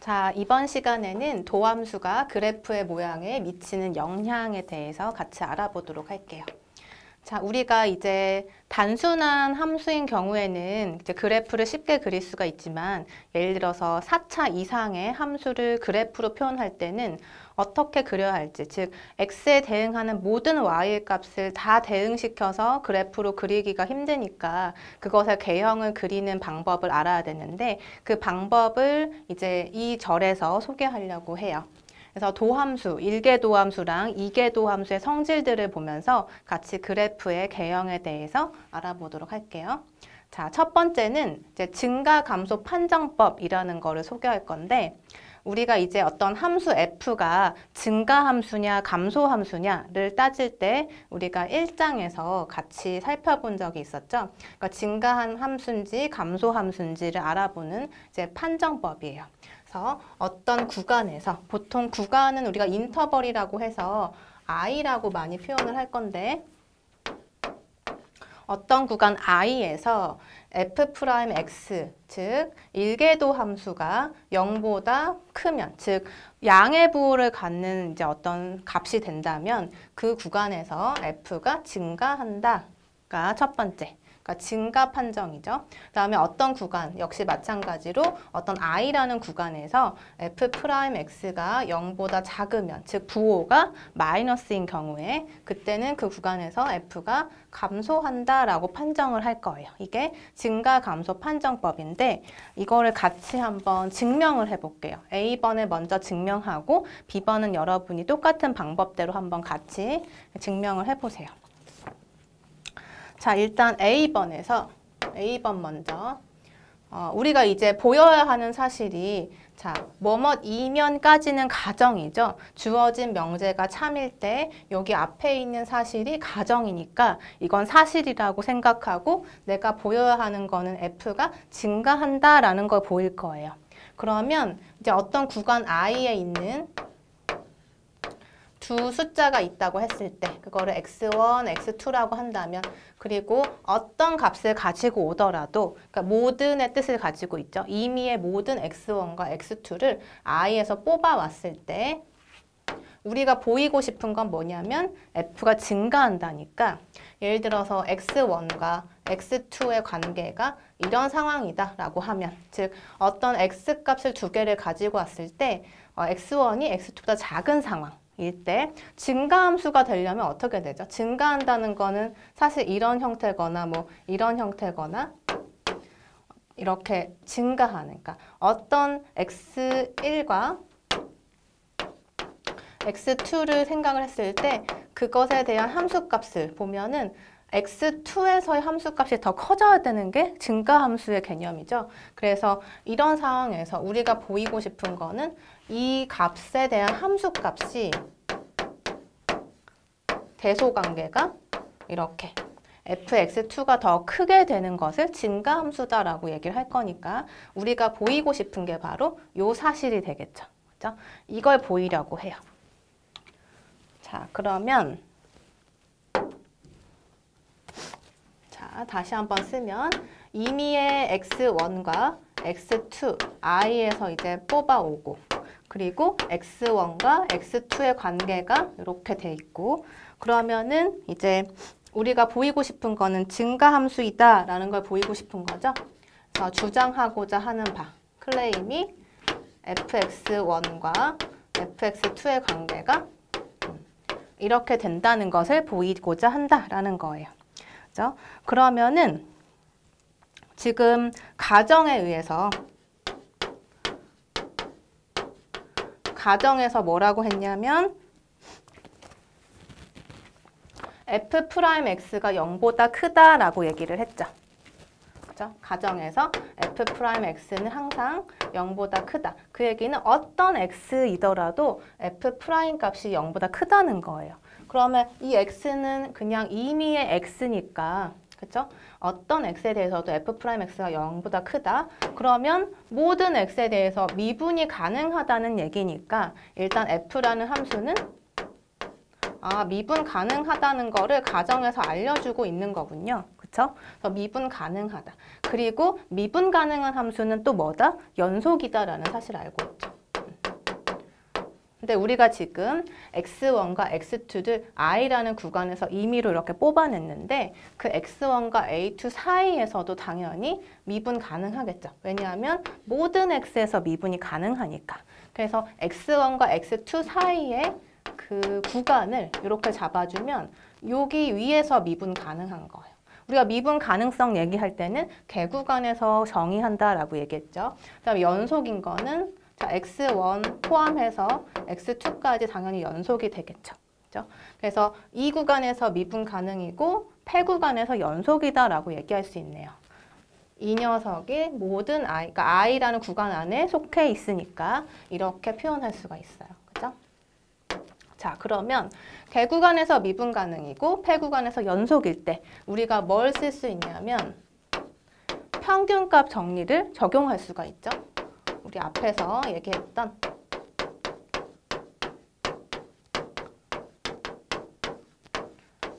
자, 이번 시간에는 도함수가 그래프의 모양에 미치는 영향에 대해서 같이 알아보도록 할게요. 자, 우리가 이제 단순한 함수인 경우에는 이제 그래프를 쉽게 그릴 수가 있지만, 예를 들어서 4차 이상의 함수를 그래프로 표현할 때는 어떻게 그려야 할지, 즉 x에 대응하는 모든 y의 값을 다 대응시켜서 그래프로 그리기가 힘드니까 그것의 개형을 그리는 방법을 알아야 되는데, 그 방법을 이제 이 절에서 소개하려고 해요. 그래서 도함수, 1개 도함수랑 2개 도함수의 성질들을 보면서 같이 그래프의 개형에 대해서 알아보도록 할게요. 자, 첫 번째는 이제 증가 감소 판정법이라는 거를 소개할 건데, 우리가 이제 어떤 함수 f가 증가 함수냐 감소 함수냐를 따질 때 우리가 1장에서 같이 살펴본 적이 있었죠. 그러니까 증가한 함수인지 감소 함수인지를 알아보는 이제 판정법이에요. 어떤 구간에서, 보통 구간은 우리가 인터벌이라고 해서 i라고 많이 표현을 할 건데, 어떤 구간 i에서 f'x, 즉 1궤도 함수가 0보다 크면, 즉 양의 부호를 갖는 이제 어떤 값이 된다면 그 구간에서 f가 증가한다가 첫 번째. 그러니까 증가 판정이죠. 그다음에 어떤 구간, 역시 마찬가지로 어떤 i라는 구간에서 f'x가 0보다 작으면, 즉 부호가 마이너스인 경우에 그때는 그 구간에서 f가 감소한다라고 판정을 할 거예요. 이게 증가 감소 판정법인데, 이거를 같이 한번 증명을 해볼게요. A번에 먼저 증명하고 B번은 여러분이 똑같은 방법대로 한번 같이 증명을 해보세요. 자, 일단 A번에서, A번 먼저 우리가 이제 보여야 하는 사실이, 자, 뭐뭐이면까지는 가정이죠. 주어진 명제가 참일 때 여기 앞에 있는 사실이 가정이니까 이건 사실이라고 생각하고 내가 보여야 하는 거는 f가 증가한다라는 걸 보일 거예요. 그러면 이제 어떤 구간 i에 있는 두 숫자가 있다고 했을 때 그거를 x1, x2라고 한다면, 그리고 어떤 값을 가지고 오더라도, 그러니까 모든의 뜻을 가지고 있죠. 임의의 모든 x1과 x2를 i에서 뽑아왔을 때 우리가 보이고 싶은 건 뭐냐면 f가 증가한다니까, 예를 들어서 x1과 x2의 관계가 이런 상황이다 라고 하면, 즉 어떤 x값을 두 개를 가지고 왔을 때 x1이 x2보다 작은 상황 일 때 증가함수가 되려면 어떻게 되죠? 증가한다는 거는 사실 이런 형태거나 뭐 이런 형태거나 이렇게 증가하는, 그러니까 어떤 x1과 x2를 생각을 했을 때 그것에 대한 함수값을 보면은 x2에서의 함수값이 더 커져야 되는 게 증가함수의 개념이죠. 그래서 이런 상황에서 우리가 보이고 싶은 거는 이 값에 대한 함수값이 대소관계가 이렇게 fx2가 더 크게 되는 것을 증가함수다라고 얘기를 할 거니까 우리가 보이고 싶은 게 바로 요 사실이 되겠죠. 그죠? 이걸 보이려고 해요. 자, 그러면 자, 다시 한번 쓰면 임의의 x1과 x2, i에서 이제 뽑아오고, 그리고 x1과 x2의 관계가 이렇게 돼 있고, 그러면은 이제 우리가 보이고 싶은 거는 증가함수이다 라는 걸 보이고 싶은 거죠. 그래서 주장하고자 하는 바, 클레임이 fx1과 fx2의 관계가 이렇게 된다는 것을 보이고자 한다라는 거예요. 그죠? 그러면은 지금 가정에 의해서 가정에서 뭐라고 했냐면 f'x가 0보다 크다라고 얘기를 했죠. 그죠? 가정에서 f'x는 항상 0보다 크다. 그 얘기는 어떤 x이더라도 f' 값이 0보다 크다는 거예요. 그러면 이 x는 그냥 임의의 x니까, 그렇죠? 어떤 x에 대해서도 f'x가 0보다 크다. 그러면 모든 x에 대해서 미분이 가능하다는 얘기니까 일단 f라는 함수는 미분 가능하다는 거를 가정에서 알려주고 있는 거군요. 그쵸? 그래서 미분 가능하다. 그리고 미분 가능한 함수는 또 뭐다? 연속이다라는 사실을 알고 있죠. 근데 우리가 지금 x1과 x2를 i라는 구간에서 임의로 이렇게 뽑아냈는데 그 x1과 a2 사이에서도 당연히 미분 가능하겠죠. 왜냐하면 모든 x에서 미분이 가능하니까. 그래서 x1과 x2 사이에 그 구간을 이렇게 잡아주면 여기 위에서 미분 가능한 거예요. 우리가 미분 가능성 얘기할 때는 개구간에서 정의한다라고 얘기했죠. 그다음에 연속인 거는 자, x1 포함해서 x2까지 당연히 연속이 되겠죠. 그렇죠? 그래서 이 구간에서 미분 가능이고 폐 구간에서 연속이다라고 얘기할 수 있네요. 이 녀석이 모든 i, 그러니까 i라는 구간 안에 속해 있으니까 이렇게 표현할 수가 있어요. 그죠? 자, 그러면 개구간에서 미분 가능이고 폐 구간에서 연속일 때 우리가 뭘 쓸 수 있냐면 평균값 정리를 적용할 수가 있죠. 우리 앞에서 얘기했던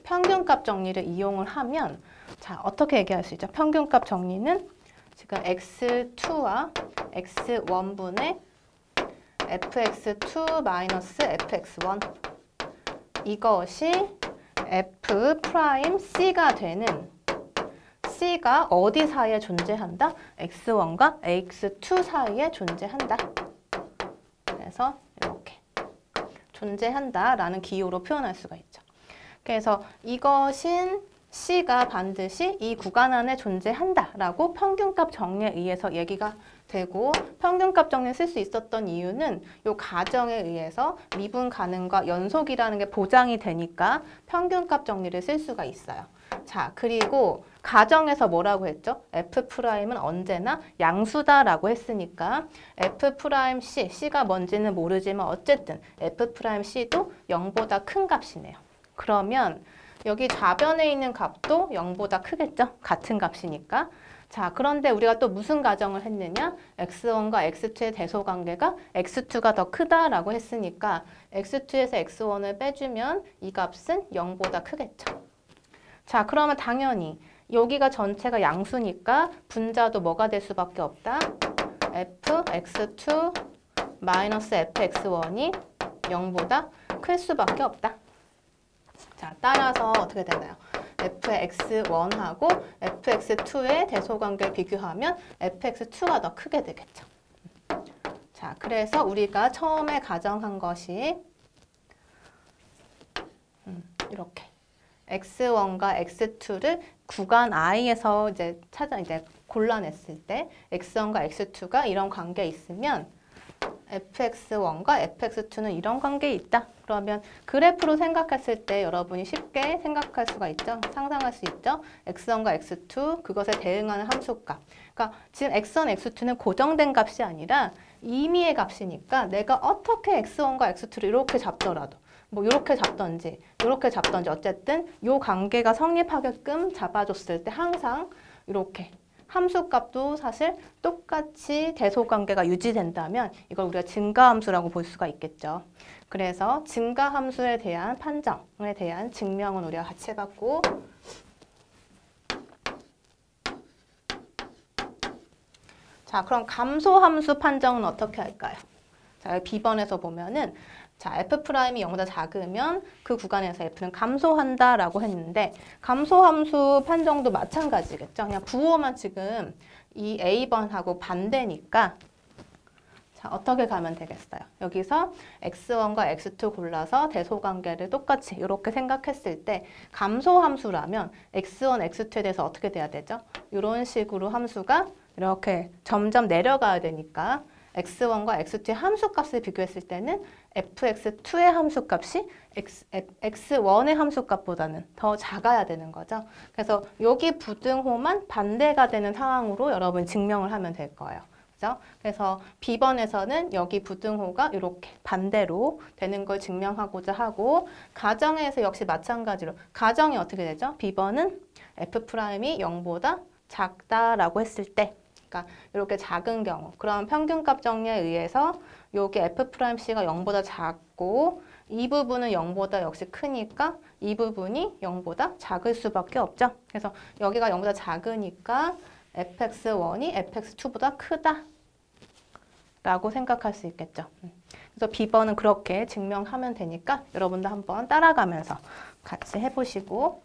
평균값 정리를 이용을 하면 자, 어떻게 얘기할 수 있죠? 평균값 정리는 지금 x2와 x1분의 fx2 마이너스 fx1 이것이 f 프라임 c가 되는 C가 어디 사이에 존재한다? x1과 x2 사이에 존재한다. 그래서 이렇게 존재한다라는 기호로 표현할 수가 있죠. 그래서 이것인 C가 반드시 이 구간 안에 존재한다라고 평균값 정리에 의해서 얘기가 되고 평균값 정리를 쓸 수 있었던 이유는 이 가정에 의해서 미분 가능과 연속이라는 게 보장이 되니까 평균값 정리를 쓸 수가 있어요. 자, 그리고 가정에서 뭐라고 했죠? F'은 언제나 양수다라고 했으니까 F'C, C가 뭔지는 모르지만 어쨌든 F'C도 0보다 큰 값이네요. 그러면 여기 좌변에 있는 값도 0보다 크겠죠? 같은 값이니까. 자, 그런데 우리가 또 무슨 가정을 했느냐? x1과 x2의 대소관계가 x2가 더 크다라고 했으니까 x2에서 x1을 빼주면 이 값은 0보다 크겠죠. 자, 그러면 당연히 여기가 전체가 양수니까 분자도 뭐가 될 수밖에 없다? fx2 마이너스 fx1이 0보다 클 수밖에 없다. 자, 따라서 어떻게 되나요? fx1하고 fx2의 대소관계를 비교하면 fx2가 더 크게 되겠죠. 자, 그래서 우리가 처음에 가정한 것이 이렇게 x1과 x2를 구간 i에서 이제 골라냈을 때 x1과 x2가 이런 관계에 있으면 fx1과 fx2는 이런 관계에 있다. 그러면 그래프로 생각했을 때 여러분이 쉽게 생각할 수가 있죠. 상상할 수 있죠. x1과 x2 그것에 대응하는 함수값. 그러니까 지금 x1, x2는 고정된 값이 아니라 임의의 값이니까 내가 어떻게 x1과 x2를 이렇게 잡더라도 뭐 이렇게 잡던지 이렇게 잡던지 어쨌든 이 관계가 성립하게끔 잡아줬을 때 항상 이렇게 함수값도 사실 똑같이 대소관계가 유지된다면 이걸 우리가 증가함수라고 볼 수가 있겠죠. 그래서 증가함수에 대한 판정에 대한 증명은 우리가 같이 해봤고 자, 그럼 감소함수 판정은 어떻게 할까요? 자, B번에서 보면은 자, F'이 0보다 작으면 그 구간에서 F는 감소한다라고 했는데 감소함수 판정도 마찬가지겠죠. 그냥 부호만 지금 이 A번하고 반대니까 자, 어떻게 가면 되겠어요? 여기서 x1과 x2 골라서 대소관계를 똑같이 이렇게 생각했을 때 감소함수라면 x1, x2에 대해서 어떻게 돼야 되죠? 이런 식으로 함수가 이렇게 점점 내려가야 되니까 x1과 x2의 함수값을 비교했을 때는 fx2의 함수값이 x1의 함수값보다는 더 작아야 되는 거죠. 그래서 여기 부등호만 반대가 되는 상황으로 여러분 증명을 하면 될 거예요. 그죠? 그래서 B번에서는 여기 부등호가 이렇게 반대로 되는 걸 증명하고자 하고 가정에서 역시 마찬가지로 가정이 어떻게 되죠? B번은 F'이 0보다 작다라고 했을 때 그러니까 이렇게 작은 경우 그럼 평균값 정리에 의해서 여기 F'C가 0보다 작고 이 부분은 0보다 역시 크니까 이 부분이 0보다 작을 수밖에 없죠. 그래서 여기가 0보다 작으니까 fx1이 fx2보다 크다 라고 생각할 수 있겠죠. 그래서 B번은 그렇게 증명하면 되니까 여러분도 한번 따라가면서 같이 해보시고,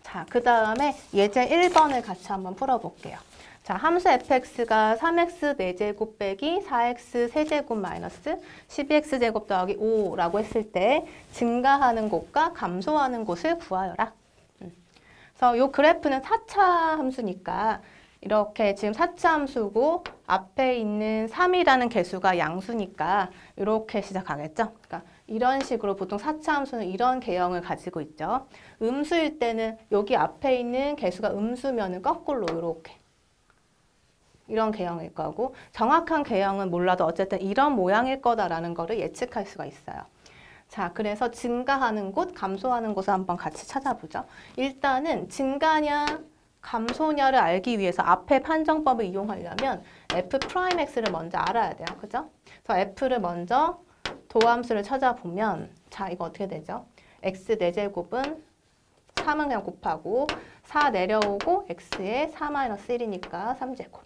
자, 그 다음에 예제 1번을 같이 한번 풀어볼게요. 자, 함수 fx가 3x 4제곱 빼기 4x 세제곱 마이너스 12x제곱 더하기 5라고 했을 때 증가하는 곳과 감소하는 곳을 구하여라. 그래서 이 그래프는 4차 함수니까 이렇게 지금 4차 함수고 앞에 있는 3이라는 개수가 양수니까 이렇게 시작하겠죠. 그러니까 이런 식으로 보통 4차 함수는 이런 개형을 가지고 있죠. 음수일 때는 여기 앞에 있는 개수가 음수면은 거꾸로 이렇게 이런 개형일 거고, 정확한 개형은 몰라도 어쨌든 이런 모양일 거다라는 거를 예측할 수가 있어요. 자, 그래서 증가하는 곳, 감소하는 곳을 한번 같이 찾아보죠. 일단은 증가냐 감소냐를 알기 위해서 앞에 판정법을 이용하려면 f'x를 먼저 알아야 돼요. 그죠? 그래서 f를 먼저 도함수를 찾아보면, 자, 이거 어떻게 되죠? x 4제곱은 3은 그냥 곱하고 4 내려오고 x에 4-1이니까 3제곱.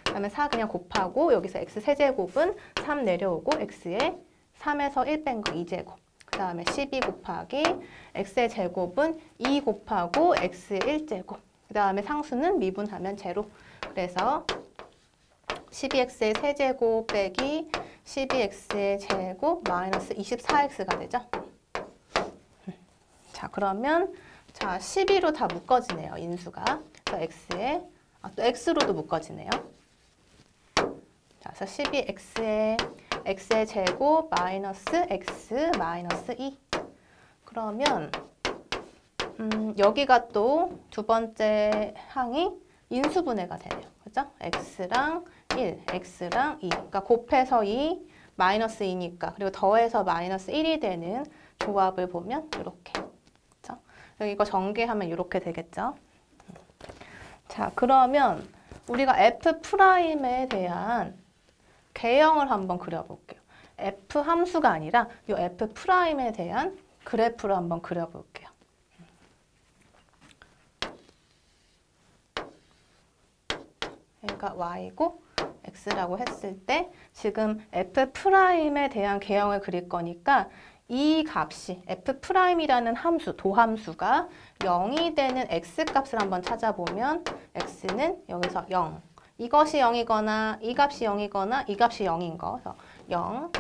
그 다음에 4 그냥 곱하고 여기서 x 세제곱은 3 내려오고 x에 3에서 1 뺀 거 2제곱. 그 다음에 12 곱하기 x의 제곱은 2 곱하고 x의 1제곱. 그 다음에 상수는 미분하면 제로. 그래서 12x의 세제곱 빼기 12x의 제곱 마이너스 24x가 되죠. 자, 그러면 자 12로 다 묶어지네요. 인수가. 그래서 x에 또 x로도 묶어지네요. 자, 그래서 12x의 x의 제곱 마이너스 x 마이너스 2. 그러면 여기가 또 두 번째 항이 인수분해가 되네요. 그죠? x랑 1, x랑 2. 그러니까 곱해서 2, 마이너스 2니까. 그리고 더해서 마이너스 1이 되는 조합을 보면 이렇게. 그죠? 이거 전개하면 이렇게 되겠죠? 자, 그러면 우리가 f'에 대한 개형을 한번 그려볼게요. f 함수가 아니라 이 f'에 대한 그래프를 한번 그려볼게요. 그러니까 y고 x라고 했을 때 지금 f'에 대한 개형을 그릴 거니까 이 값이 f'이라는 함수, 도함수가 0이 되는 x값을 한번 찾아보면 x는 여기서 0. 이것이 0이거나 이 값이 0이거나 이 값이 0인 거. 그래서 0.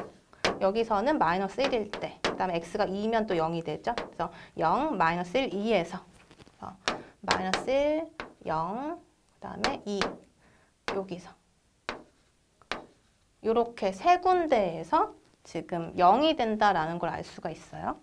여기서는 마이너스 1일 때. 그 다음에 x가 2면 또 0이 되죠. 그래서 0, 마이너스 1, 2에서 마이너스 1, 0, 그 다음에 2. 여기서. 이렇게 세 군데에서 지금 0이 된다라는 걸 알 수가 있어요.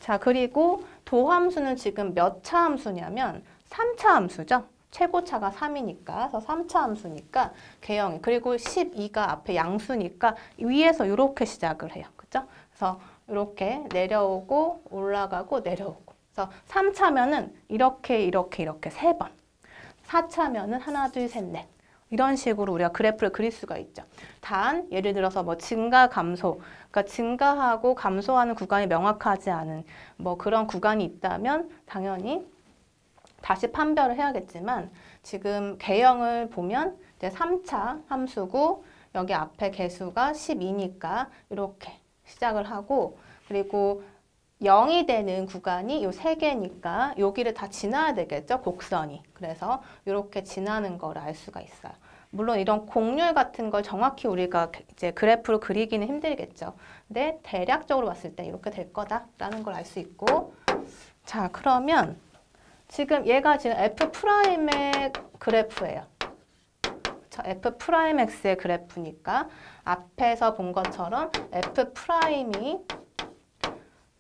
자, 그리고 도함수는 지금 몇 차 함수냐면 3차 함수죠. 최고차가 3이니까, 그래서 3차 함수니까 개형이. 그리고 12가 앞에 양수니까 위에서 이렇게 시작을 해요. 그죠? 그래서 이렇게 내려오고 올라가고 내려오고. 그래서 3차면은 이렇게 세 번. 4차면은 하나, 둘, 셋, 넷. 이런 식으로 우리가 그래프를 그릴 수가 있죠. 단, 예를 들어서 뭐 증가, 감소, 그러니까 증가하고 감소하는 구간이 명확하지 않은 뭐 그런 구간이 있다면 당연히 다시 판별을 해야겠지만 지금 개형을 보면 이제 3차 함수고 여기 앞에 개수가 12니까 이렇게 시작을 하고, 그리고 0이 되는 구간이 요 세 개니까 여기를 다 지나야 되겠죠, 곡선이. 그래서 이렇게 지나는 걸 알 수가 있어요. 물론 이런 곡률 같은 걸 정확히 우리가 이제 그래프로 그리기는 힘들겠죠. 근데 대략적으로 봤을 때 이렇게 될 거다라는 걸 알 수 있고, 자, 그러면 지금 얘가 지금 f'의 그래프예요. 자, f'x의 그래프니까 앞에서 본 것처럼 f'이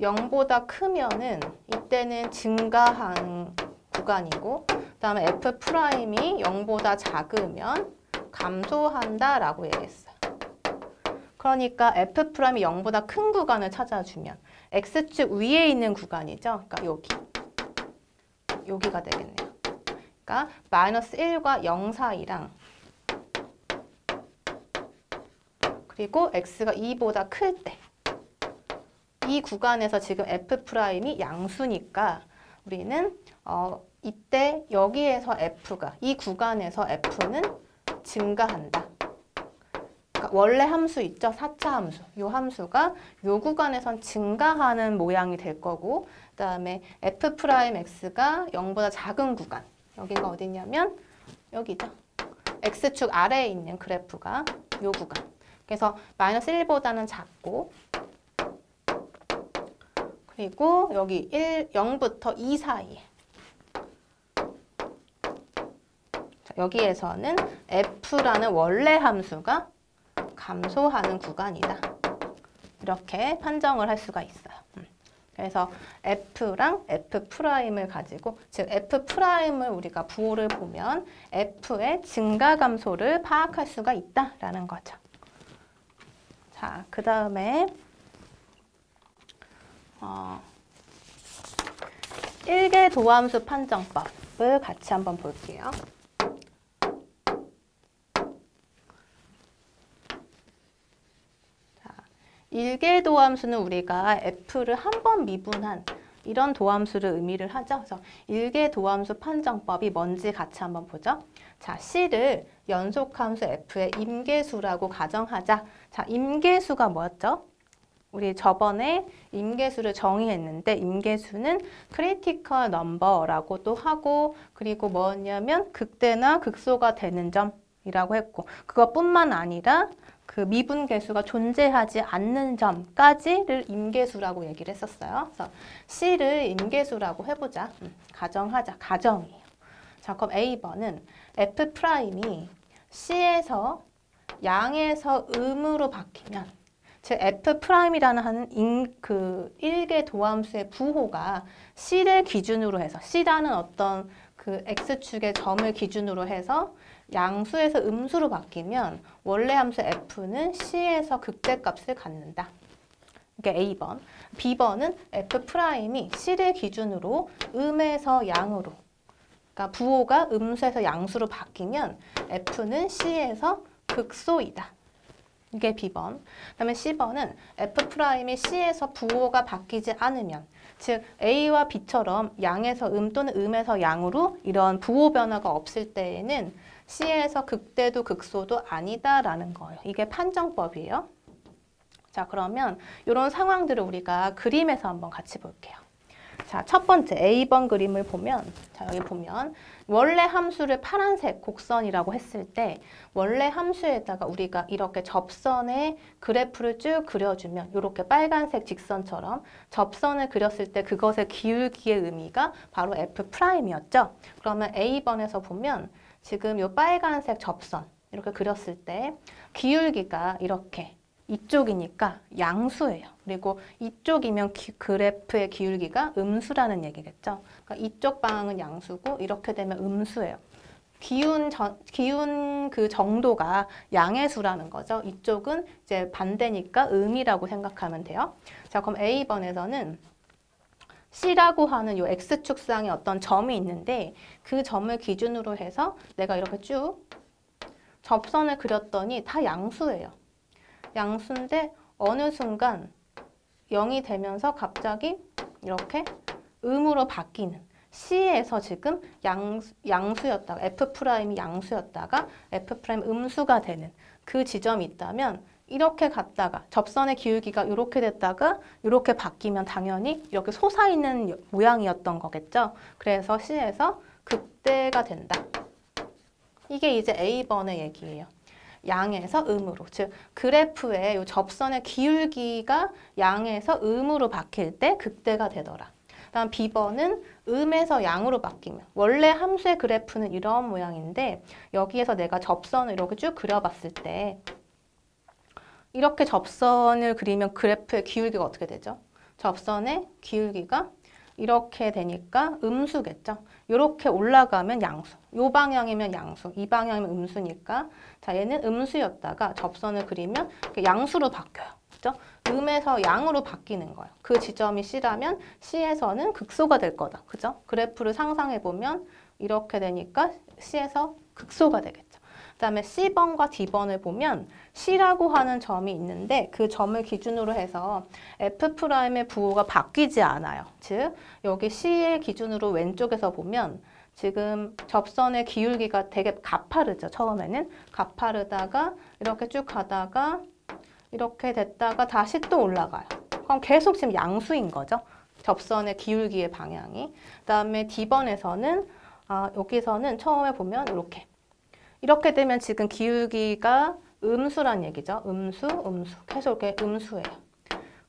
0보다 크면은 이때는 증가한 구간이고, 그 다음에 f'이 0보다 작으면 감소한다라고 얘기했어요. 그러니까 f'이 0보다 큰 구간을 찾아주면 x축 위에 있는 구간이죠. 그러니까 여기가 되겠네요. 그러니까 마이너스 1과 0 사이랑 그리고 x가 2보다 클 때 이 구간에서 지금 f'이 양수니까 우리는 이때 여기에서 f가 이 구간에서 f는 증가한다. 그러니까 원래 함수 있죠? 4차 함수. 이 함수가 요 구간에선 증가하는 모양이 될 거고 그 다음에 f'x가 0보다 작은 구간. 여기가 어디냐면 여기죠. x축 아래에 있는 그래프가 요 구간. 그래서 마이너스 1보다는 작고 그리고 여기 0부터 2 사이에 여기에서는 f라는 원래 함수가 감소하는 구간이다. 이렇게 판정을 할 수가 있어요. 그래서 f랑 f'을 가지고 즉 f'을 우리가 부호를 보면 f의 증가 감소를 파악할 수가 있다라는 거죠. 자, 그 다음에 1개 도함수 판정법을 같이 한번 볼게요. 자, 1개 도함수는 우리가 f를 한 번 미분한 이런 도함수를 의미를 하죠. 그래서 1개 도함수 판정법이 뭔지 같이 한번 보죠. 자, C를 연속함수 f의 임계수라고 가정하자. 자, 임계수가 뭐였죠? 우리 저번에 임계수를 정의했는데 임계수는 크리티컬 넘버라고도 하고 그리고 뭐였냐면 극대나 극소가 되는 점이라고 했고 그것뿐만 아니라 그 미분계수가 존재하지 않는 점까지를 임계수라고 얘기를 했었어요. 그래서 C를 임계수라고 해보자. 가정하자. 가정이에요. 자, 그럼 A번은 F'이 C에서 양에서 음으로 바뀌면 즉 F'이라는 그 1개 도함수의 부호가 C를 기준으로 해서 C라는 어떤 그 X축의 점을 기준으로 해서 양수에서 음수로 바뀌면 원래 함수 F는 C에서 극대값을 갖는다. 이게 A번. B번은 F'이 C를 기준으로 음에서 양으로 그러니까 부호가 음수에서 양수로 바뀌면 F는 C에서 극소이다. 이게 B번. 그다음에 C번은 F'이 C에서 부호가 바뀌지 않으면 즉 A와 B처럼 양에서 음 또는 음에서 양으로 이런 부호 변화가 없을 때에는 C에서 극대도 극소도 아니다라는 거예요. 이게 판정법이에요. 자, 그러면 이런 상황들을 우리가 그림에서 한번 같이 볼게요. 자, 첫 번째 A번 그림을 보면 자, 여기 보면 원래 함수를 파란색 곡선이라고 했을 때 원래 함수에다가 우리가 이렇게 접선의 그래프를 쭉 그려주면 이렇게 빨간색 직선처럼 접선을 그렸을 때 그것의 기울기의 의미가 바로 F'이었죠. 그러면 A번에서 보면 지금 이 빨간색 접선 이렇게 그렸을 때 기울기가 이렇게 이쪽이니까 양수예요. 그리고 이쪽이면 그래프의 기울기가 음수라는 얘기겠죠. 그러니까 이쪽 방향은 양수고 이렇게 되면 음수예요. 기운 그 정도가 양의 수라는 거죠. 이쪽은 이제 반대니까 음이라고 생각하면 돼요. 자, 그럼 A번에서는 C라고 하는 이 X축상에 어떤 점이 있는데 그 점을 기준으로 해서 내가 이렇게 쭉 접선을 그렸더니 다 양수예요. 양수인데 어느 순간 0이 되면서 갑자기 이렇게 음으로 바뀌는 C에서 지금 양수였다가 F'이 양수였다가 F' 음수가 되는 그 지점이 있다면 이렇게 갔다가 접선의 기울기가 이렇게 됐다가 이렇게 바뀌면 당연히 이렇게 솟아있는 모양이었던 거겠죠. 그래서 C에서 극대가 된다. 이게 이제 A번의 얘기예요. 양에서 음으로, 즉 그래프의 이 접선의 기울기가 양에서 음으로 바뀔 때 극대가 되더라. 다음 B번은 음에서 양으로 바뀌면 원래 함수의 그래프는 이런 모양인데 여기에서 내가 접선을 이렇게 쭉 그려봤을 때 이렇게 접선을 그리면 그래프의 기울기가 어떻게 되죠? 접선의 기울기가 이렇게 되니까 음수겠죠. 이렇게 올라가면 양수. 이 방향이면 양수, 이 방향이면 음수니까 자, 얘는 음수였다가 접선을 그리면 양수로 바뀌어요. 그죠? 음에서 양으로 바뀌는 거예요. 그 지점이 C라면 C에서는 극소가 될 거다. 그죠? 그래프를 상상해 보면 이렇게 되니까 C에서 극소가 되겠죠. 그 다음에 C번과 D번을 보면 C라고 하는 점이 있는데 그 점을 기준으로 해서 F'의 부호가 바뀌지 않아요. 즉 여기 C의 기준으로 왼쪽에서 보면 지금 접선의 기울기가 되게 가파르죠. 처음에는 가파르다가 이렇게 쭉 가다가 이렇게 됐다가 다시 또 올라가요. 그럼 계속 지금 양수인 거죠. 접선의 기울기의 방향이. 그다음에 D번에서는 여기서는 처음에 보면 이렇게 되면 지금 기울기가 음수란 얘기죠. 음수, 음수. 계속 이렇게 음수예요.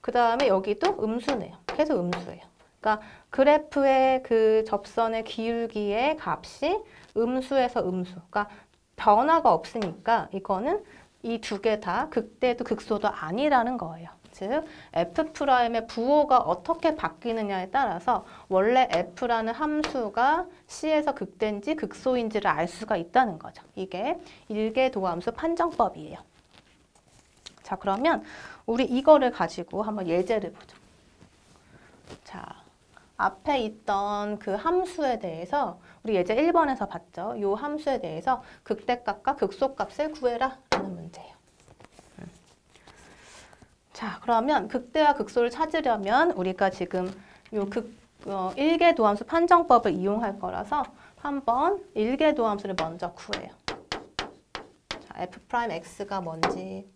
그 다음에 여기도 음수네요. 계속 음수예요. 그러니까 그래프의 그 접선의 기울기의 값이 음수에서 음수. 그러니까 변화가 없으니까 이거는 이 두 개 다 극대도 극소도 아니라는 거예요. 즉 F'의 부호가 어떻게 바뀌느냐에 따라서 원래 F라는 함수가 C에서 극대인지 극소인지를 알 수가 있다는 거죠. 이게 일계도함수 판정법이에요. 자, 그러면 우리 이거를 가지고 한번 예제를 보죠. 자, 앞에 있던 그 함수에 대해서 우리 예제 1번에서 봤죠. 이 함수에 대해서 극대값과 극소값을 구해라 라는 문제예요. 자, 그러면 극대와 극소를 찾으려면 우리가 지금 요 일계도함수 판정법을 이용할 거라서 한번 일계도함수를 먼저 구해요. 자, F'X가 뭔지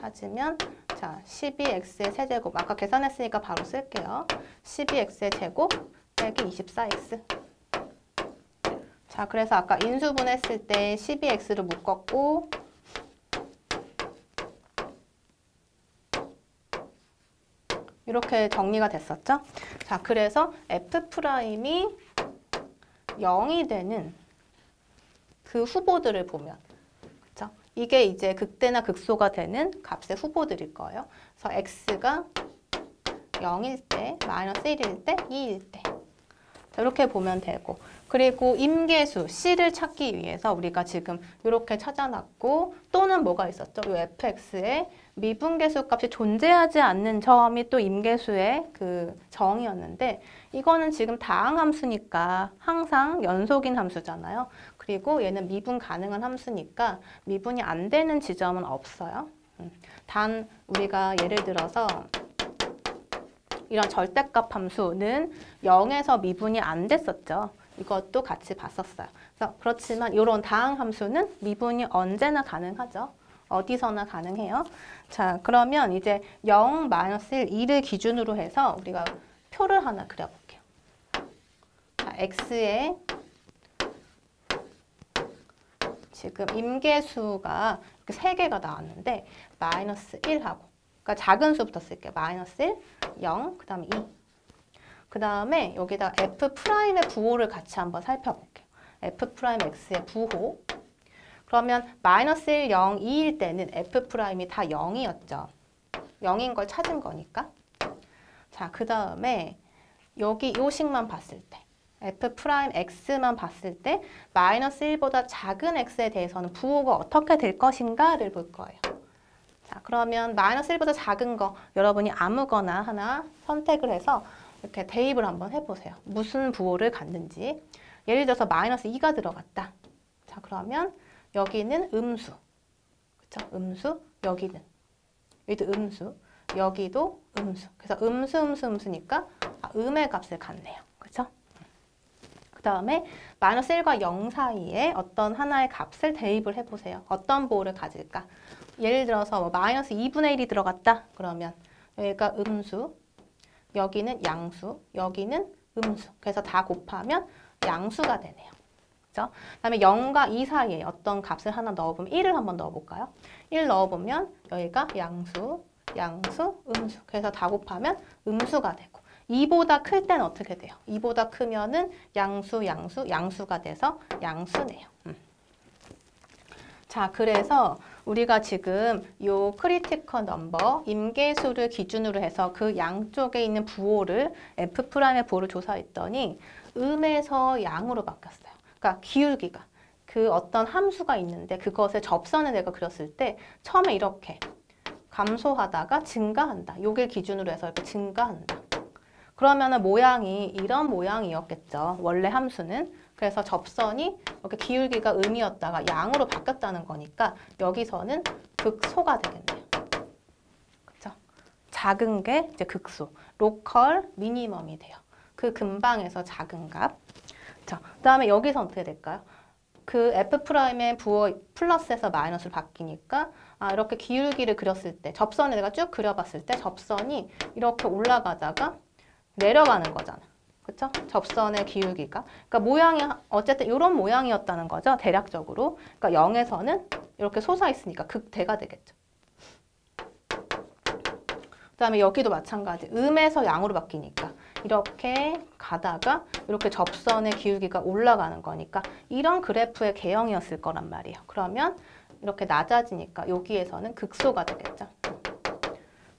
찾으면 자, 12x의 세제곱 아까 계산했으니까 바로 쓸게요. 12x의 제곱 빼기 24x. 자, 그래서 아까 인수분했을 때 12x를 묶었고 이렇게 정리가 됐었죠? 자, 그래서 F'이 0이 되는 그 후보들을 보면 그쵸? 이게 이제 극대나 극소가 되는 값의 후보들일 거예요. 그래서 x가 0일 때, 마이너스 1일 때, 2일 때 자, 이렇게 보면 되고 그리고 임계수 C를 찾기 위해서 우리가 지금 이렇게 찾아놨고 또는 뭐가 있었죠? 이 fx의 미분계수 값이 존재하지 않는 점이 또 임계수의 그 정의였는데 이거는 지금 다항함수니까 항상 연속인 함수잖아요. 그리고 얘는 미분 가능한 함수니까 미분이 안 되는 지점은 없어요. 단 우리가 예를 들어서 이런 절대값 함수는 0에서 미분이 안 됐었죠. 이것도 같이 봤었어요. 그래서 그렇지만 이런 다항 함수는 미분이 언제나 가능하죠. 어디서나 가능해요. 자, 그러면 이제 0, 마이너스 1, 2를 기준으로 해서 우리가 표를 하나 그려볼게요. 자, x의 지금 임계수가 이렇게 3개가 나왔는데 마이너스 1하고 그러니까 작은 수부터 쓸게요. 마이너스 1, 0, 그 다음에 2. 그 다음에 여기다 F'의 부호를 같이 한번 살펴볼게요. F'X의 부호. 그러면 마이너스 1, 0, 2일 때는 F'이 다 0이었죠. 0인 걸 찾은 거니까. 자, 그 다음에 여기 요 식만 봤을 때 F'X만 봤을 때 마이너스 1보다 작은 X에 대해서는 부호가 어떻게 될 것인가를 볼 거예요. 자, 그러면 마이너스 1보다 작은 거 여러분이 아무거나 하나 선택을 해서 이렇게 대입을 한번 해보세요. 무슨 부호를 갖는지. 예를 들어서 마이너스 2가 들어갔다. 자, 그러면 여기는 음수. 그쵸? 음수. 여기도 음수. 여기도 음수. 그래서 음수니까 음의 값을 갖네요. 그쵸? 그 다음에 마이너스 1과 0 사이에 어떤 하나의 값을 대입을 해보세요. 어떤 부호를 가질까? 예를 들어서 뭐 마이너스 2분의 1이 들어갔다. 그러면 여기가 음수, 여기는 양수, 여기는 음수. 그래서 다 곱하면 양수가 되네요. 그죠? 그다음에 0과 2 사이에 어떤 값을 하나 넣어보면 1을 한번 넣어볼까요? 1 넣어보면 여기가 양수, 양수, 음수. 그래서 다 곱하면 음수가 되고 2보다 클 때는 어떻게 돼요? 2보다 크면은 양수, 양수, 양수가 돼서 양수네요. 자, 그래서 우리가 지금 요 크리티컬 넘버, 임계수를 기준으로 해서 그 양쪽에 있는 부호를 F'의 부호를 조사했더니 음에서 양으로 바뀌었어요. 그러니까 기울기가 그 어떤 함수가 있는데 그것을 접선을 내가 그렸을 때 처음에 이렇게 감소하다가 증가한다. 요길 기준으로 해서 이렇게 증가한다. 그러면은 모양이 이런 모양이었겠죠. 원래 함수는. 그래서 접선이 이렇게 기울기가 음이었다가 양으로 바뀌었다는 거니까 여기서는 극소가 되겠네요. 그렇죠? 작은 게 이제 극소, 로컬 미니멈이 돼요. 그 근방에서 작은 값. 자, 그다음에 여기서 어떻게 될까요? 그 F'의 부호 플러스에서 마이너스로 바뀌니까 이렇게 기울기를 그렸을 때 접선을 내가 쭉 그려봤을 때 접선이 이렇게 올라가다가 내려가는 거잖아. 그쵸? 접선의 기울기가. 그러니까 모양이 어쨌든 이런 모양이었다는 거죠. 대략적으로. 그러니까 0에서는 이렇게 솟아있으니까 극대가 되겠죠. 그 다음에 여기도 마찬가지. 음에서 양으로 바뀌니까 이렇게 가다가 이렇게 접선의 기울기가 올라가는 거니까 이런 그래프의 개형이었을 거란 말이에요. 그러면 이렇게 낮아지니까 여기에서는 극소가 되겠죠.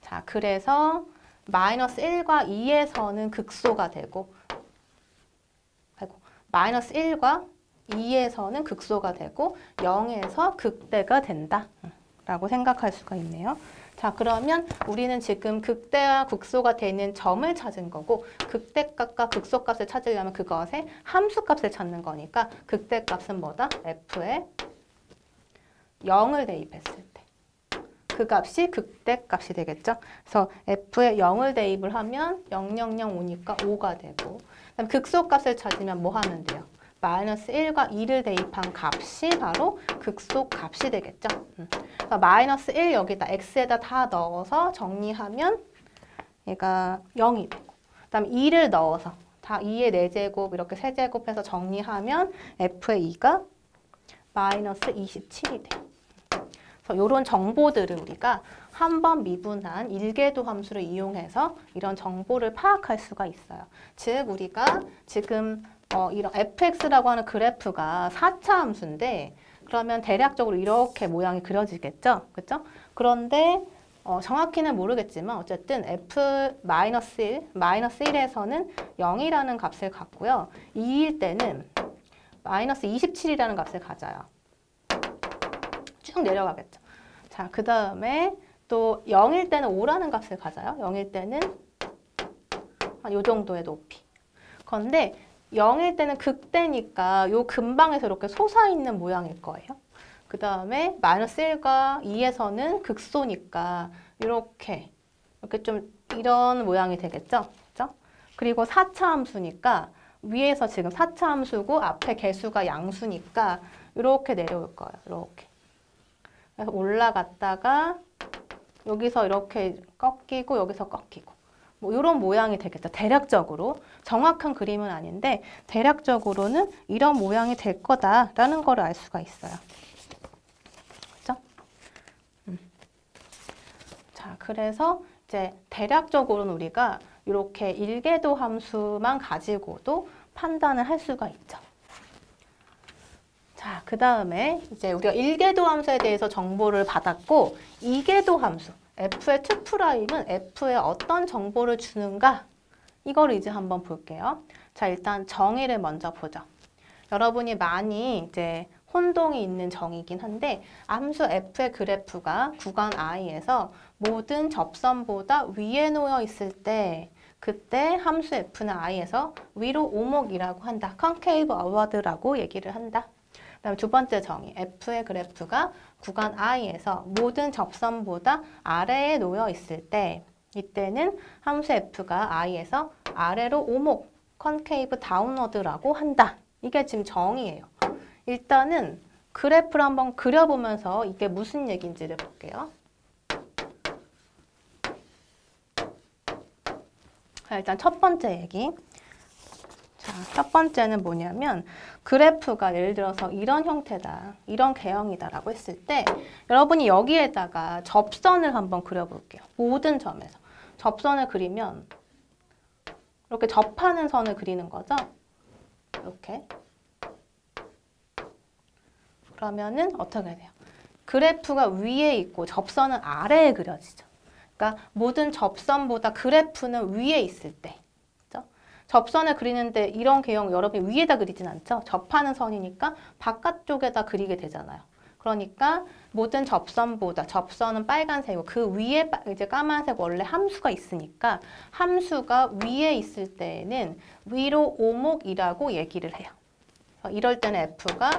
자, 그래서 마이너스 1과 2에서는 극소가 되고 마이너스 1과 2에서는 극소가 되고 0에서 극대가 된다 라고 생각할 수가 있네요. 자, 그러면 우리는 지금 극대와 극소가 되는 점을 찾은 거고 극대값과 극소값을 찾으려면 그것의 함수값을 찾는 거니까 극대값은 뭐다? F에 0을 대입했을 때 그 값이 극대값이 되겠죠. 그래서 F에 0을 대입을 하면 0, 0, 0, 5니까 5가 되고 그다음 극소값을 찾으면 뭐 하면 돼요? 마이너스 1과 2를 대입한 값이 바로 극소값이 되겠죠. 그래서 마이너스 1 여기다 x에다 다 넣어서 정리하면 얘가 0이 되고 그다음 2를 넣어서 다 2의 4제곱 이렇게 세제곱해서 정리하면 f의 2가 마이너스 27이 돼요. 그래서 이런 정보들을 우리가 한 번 미분한 일계도 함수를 이용해서 이런 정보를 파악할 수가 있어요. 즉 우리가 지금 이런 fx라고 하는 그래프가 4차 함수인데 그러면 대략적으로 이렇게 모양이 그려지겠죠? 그렇죠? 그런데 정확히는 모르겠지만 어쨌든 f-1, -1에서는 0이라는 값을 갖고요. 2일 때는 마이너스 27이라는 값을 가져요. 쭉 내려가겠죠. 자, 그 다음에 또 0일 때는 5라는 값을 가져요. 0일 때는 한 요 정도의 높이. 그런데 0일 때는 극대니까 요 근방에서 이렇게 솟아있는 모양일 거예요. 그 다음에 마이너스 1과 2에서는 극소니까 이렇게 좀 이런 모양이 되겠죠. 그죠? 그리고 4차 함수니까 위에서 지금 4차 함수고 앞에 개수가 양수니까 이렇게 내려올 거예요. 이렇게. 그래서 올라갔다가 여기서 이렇게 꺾이고 여기서 꺾이고 뭐 이런 모양이 되겠죠. 대략적으로. 정확한 그림은 아닌데 대략적으로는 이런 모양이 될 거다라는 걸 알 수가 있어요. 그렇죠? 자, 그래서 이제 대략적으로는 우리가 이렇게 일계도 함수만 가지고도 판단을 할 수가 있죠. 자, 그 다음에 이제 우리가 일계도 함수에 대해서 정보를 받았고 이계도 함수, f의 2'은 f에 어떤 정보를 주는가? 이걸 이제 한번 볼게요. 자, 일단 정의를 먼저 보죠. 여러분이 많이 이제 혼동이 있는 정의이긴 한데 함수 f의 그래프가 구간 i에서 모든 접선보다 위에 놓여 있을 때 그때 함수 f는 i에서 위로 오목이라고 한다. 컨케이브 어워드라고 얘기를 한다. 그다음에 두 번째 정의, f의 그래프가 구간 i에서 모든 접선보다 아래에 놓여 있을 때 이때는 함수 f가 i에서 아래로 오목, 컨케이브 다운워드라고 한다. 이게 지금 정의예요. 일단은 그래프를 한번 그려보면서 이게 무슨 얘기인지를 볼게요. 자, 일단 첫 번째 얘기. 자, 첫 번째는 뭐냐면 그래프가 예를 들어서 이런 형태다, 이런 개형이다라고 했을 때 여러분이 여기에다가 접선을 한번 그려볼게요. 모든 점에서. 접선을 그리면 이렇게 접하는 선을 그리는 거죠. 이렇게. 그러면은 어떻게 돼요? 그래프가 위에 있고 접선은 아래에 그려지죠. 그러니까 모든 접선보다 그래프는 위에 있을 때 접선을 그리는데 이런 개형 여러분이 위에다 그리진 않죠. 접하는 선이니까 바깥쪽에다 그리게 되잖아요. 그러니까 모든 접선보다 접선은 빨간색이고 그 위에 이제 까만색 원래 함수가 있으니까 함수가 위에 있을 때에는 위로 오목이라고 얘기를 해요. 이럴 때는 f가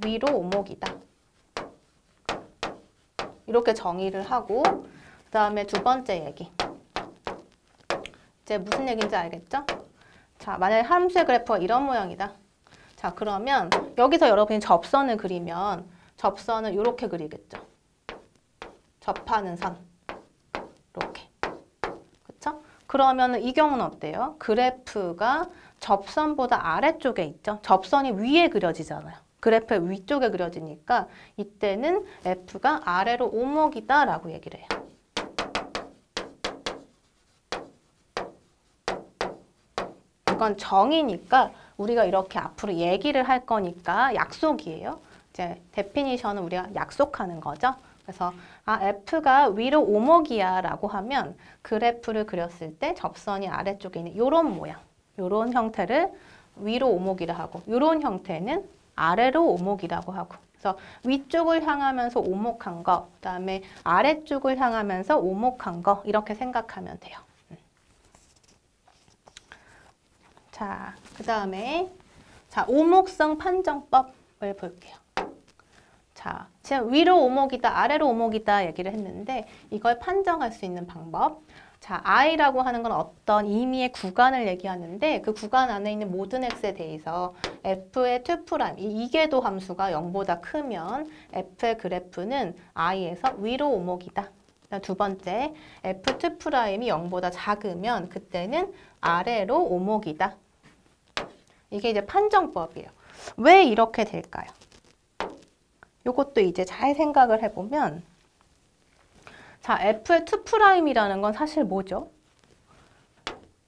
위로 오목이다. 이렇게 정의를 하고 그 다음에 두 번째 얘기. 이제 무슨 얘기인지 알겠죠? 자, 만약에 함수의 그래프가 이런 모양이다. 자, 그러면 여기서 여러분이 접선을 그리면 접선을 이렇게 그리겠죠. 접하는 선. 이렇게. 그쵸? 그러면 이 경우는 어때요? 그래프가 접선보다 아래쪽에 있죠. 접선이 위에 그려지잖아요. 그래프의 위쪽에 그려지니까 이때는 F가 아래로 오목이다라고 얘기를 해요. 이건 정의니까 우리가 이렇게 앞으로 얘기를 할 거니까 약속이에요. 이제 데피니션은 우리가 약속하는 거죠. 그래서 F가 위로 오목이야 라고 하면 그래프를 그렸을 때 접선이 아래쪽에 있는 이런 모양, 이런 형태를 위로 오목이라 하고 이런 형태는 아래로 오목이라고 하고 그래서 위쪽을 향하면서 오목한 거, 그 다음에 아래쪽을 향하면서 오목한 거 이렇게 생각하면 돼요. 자, 그 다음에 자, 오목성 판정법을 볼게요. 자, 지금 위로 오목이다, 아래로 오목이다 얘기를 했는데 이걸 판정할 수 있는 방법. 자, i라고 하는 건 어떤 의미의 구간을 얘기하는데 그 구간 안에 있는 모든 x에 대해서 f의 2', 이 이계도 함수가 0보다 크면 f의 그래프는 i에서 위로 오목이다. 두 번째, f2'이 0보다 작으면 그때는 아래로 오목이다. 이게 이제 판정법이에요. 왜 이렇게 될까요? 요것도 이제 잘 생각을 해보면 자, f의 2'이라는 건 사실 뭐죠?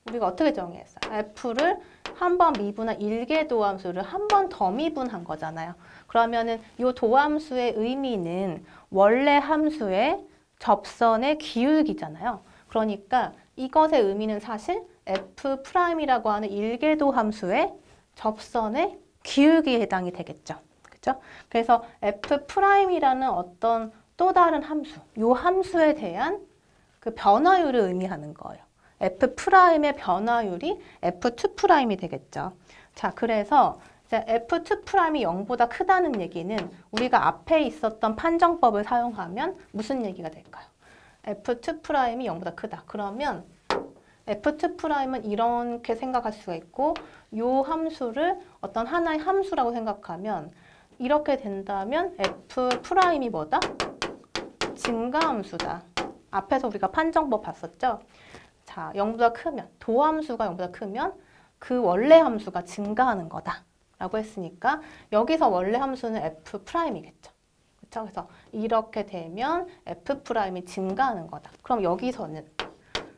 우리가 어떻게 정의했어요? f를 한 번 미분한 일계도함수를 한 번 더 미분한 거잖아요. 그러면은 이 도함수의 의미는 원래 함수의 접선의 기울기잖아요. 그러니까 이것의 의미는 사실 f'이라고 하는 일계도 함수의 접선의 기울기에 해당이 되겠죠. 그렇죠? 그래서 f'이라는 어떤 또 다른 함수, 이 함수에 대한 그 변화율을 의미하는 거예요. f'의 변화율이 f2'이 되겠죠. 자, 그래서 이제 f2'이 0보다 크다는 얘기는 우리가 앞에 있었던 판정법을 사용하면 무슨 얘기가 될까요? f2'이 0보다 크다. 그러면 f2'은 이렇게 생각할 수가 있고 이 함수를 어떤 하나의 함수라고 생각하면 이렇게 된다면 f'이 뭐다? 증가함수다. 앞에서 우리가 판정법 봤었죠? 자, 0보다 크면, 도함수가 0보다 크면 그 원래 함수가 증가하는 거다. 라고 했으니까 여기서 원래 함수는 f'이겠죠. 그렇죠? 그래서 이렇게 되면 f'이 증가하는 거다. 그럼 여기서는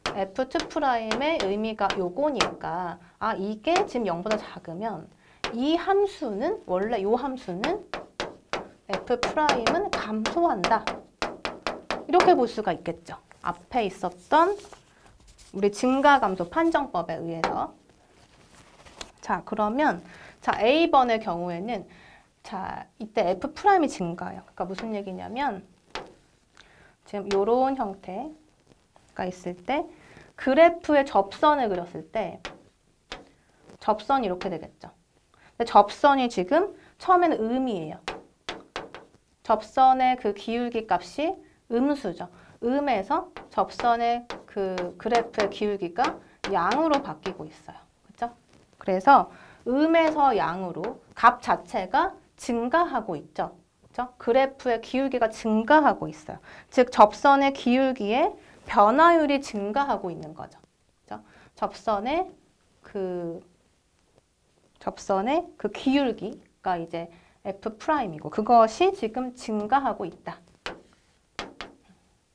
f2'의 의미가 요거니까 이게 지금 0보다 작으면 이 함수는 원래 이 함수는 f'은 감소한다. 이렇게 볼 수가 있겠죠. 앞에 있었던 우리 증가감소 판정법에 의해서. 자, 그러면 자, A번의 경우에는 자, 이때 f'이 증가해요. 그러니까 무슨 얘기냐면 지금 이런 형태가 있을 때 그래프의 접선을 그렸을 때 접선이 이렇게 되겠죠. 근데 접선이 지금 처음에는 음이에요. 접선의 그 기울기 값이 음수죠. 음에서 접선의 그 그래프의 기울기가 양으로 바뀌고 있어요. 그렇죠? 그래서 음에서 양으로 값 자체가 증가하고 있죠. 그렇죠? 그래프의 기울기가 증가하고 있어요. 즉 접선의 기울기의 변화율이 증가하고 있는 거죠. 그렇죠? 접선의 그 기울기가 이제 f'이고 그것이 지금 증가하고 있다.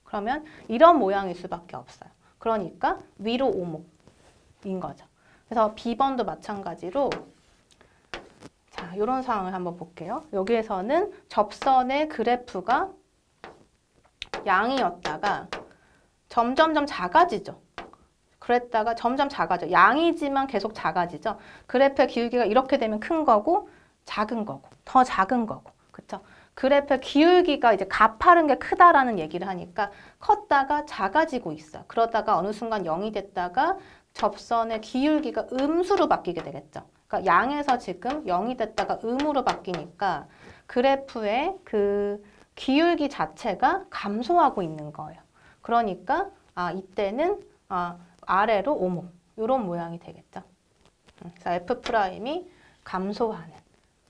그러면 이런 모양일 수밖에 없어요. 그러니까 위로 오목인 거죠. 그래서 B번도 마찬가지로 자, 이런 상황을 한번 볼게요. 여기에서는 접선의 그래프가 양이었다가 점점점 작아지죠. 그랬다가 점점 작아져. 양이지만 계속 작아지죠. 그래프의 기울기가 이렇게 되면 큰 거고 작은 거고 더 작은 거고. 그렇죠? 그래프의 기울기가 이제 가파른 게 크다라는 얘기를 하니까 컸다가 작아지고 있어요. 그러다가 어느 순간 0이 됐다가 접선의 기울기가 음수로 바뀌게 되겠죠. 그러니까 양에서 지금 0이 됐다가 음으로 바뀌니까 그래프의 그 기울기 자체가 감소하고 있는 거예요. 그러니까 이때는 아래로 오목 이런 모양이 되겠죠. 그래서 F'이 감소하는.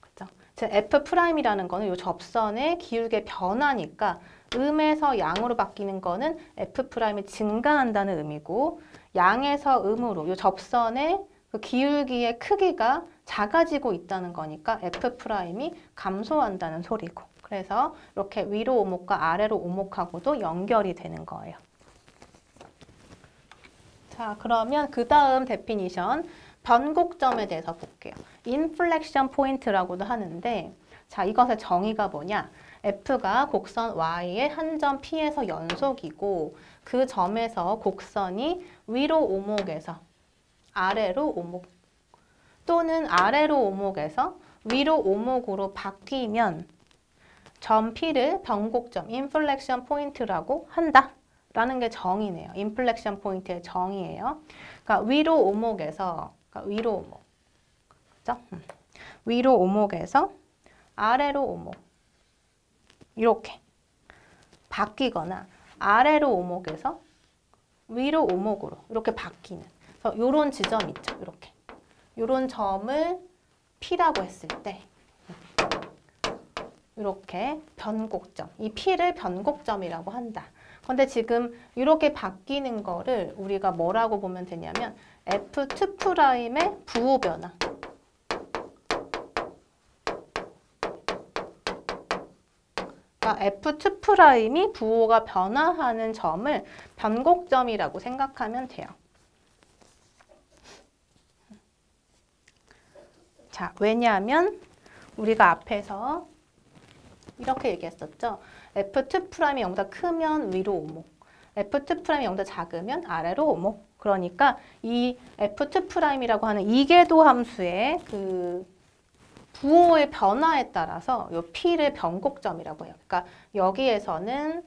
그죠? 즉 F'이라는 거는 이 접선의 기울기의 변화니까 음에서 양으로 바뀌는 거는 F'이 증가한다는 의미고 양에서 음으로 이 접선의 그 기울기의 크기가 작아지고 있다는 거니까 F'이 감소한다는 소리고 그래서 이렇게 위로 오목과 아래로 오목하고도 연결이 되는 거예요. 자, 그러면 그 다음 데피니션 변곡점에 대해서 볼게요. 인플렉션 포인트라고도 하는데 자, 이것의 정의가 뭐냐? F가 곡선 Y의 한 점 P에서 연속이고 그 점에서 곡선이 위로 오목에서 아래로 오목 또는 아래로 오목에서 위로 오목으로 바뀌면 점 P를 변곡점, 인플렉션 포인트라고 한다. 라는 게 정의네요. 인플렉션 포인트의 정의예요. 그러니까 위로 오목에서, 그러니까 위로 오목, 그죠? 위로 오목에서 아래로 오목 이렇게 바뀌거나 아래로 오목에서 위로 오목으로 이렇게 바뀌는. 그래서 이런 지점 있죠. 이렇게 이런 점을 P라고 했을 때 이렇게 변곡점, 이 P를 변곡점이라고 한다. 근데 지금 이렇게 바뀌는 거를 우리가 뭐라고 보면 되냐면 F2'의 부호 변화. 그러니까 F2'이 부호가 변화하는 점을 변곡점이라고 생각하면 돼요. 자, 왜냐하면 우리가 앞에서 이렇게 얘기했었죠. F2'이 0보다 크면 위로 오목, F2'이 0보다 작으면 아래로 오목. 그러니까 이 F2'이라고 하는 이계도 함수의 그 부호의 변화에 따라서 이 P를 변곡점이라고 해요. 그러니까 여기에서는